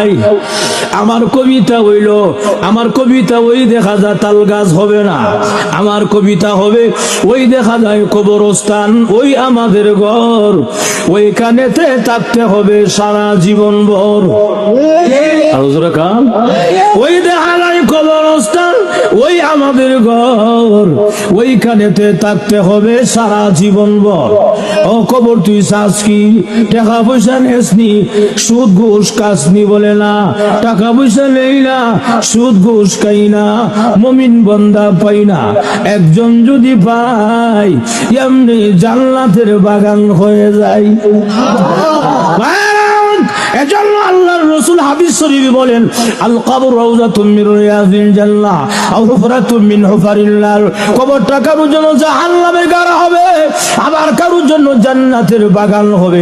নাই। আমার কবিতা হইল, আমার কবিতা ওই দেখা যায় তাল গাছ হবে না, আমার কবিতা হবে ওই দেখা যায় কবরস্থান, ওই আমাদের ঘর, ওইখানেতে থাকতে হবে সারা জীবন ভর। ওই দেখা যায় কবরস্থান, ওই আমাদের ঘর, ওইখানেতে থাকতে হবে সারা জীবন ভর। ও কবর তুই চাস কি? টাকা পয়সা নেসনি, সুদ ঘুষ কাসনি বলে না, টাকা পয়সা নেই না, সুদ ঘুষ খাই না, মুমিন বান্দা পাই না। একজন যদি পাই এমনি জান্নাতের বাগান হয়ে যায়। এজন্য আল্লাহর রাসূল হাদিস শরীফে বলেন, আল কবর রাউযাতুম মিন রিয়াজিল জান্নাহ আও হুফরাতুম মিন হুফারিল নার। কবরটা কারোর জন্য জাহান্নামের গাড়া হবে, আবার কারোর জন্য জান্নাতের বাগান হবে।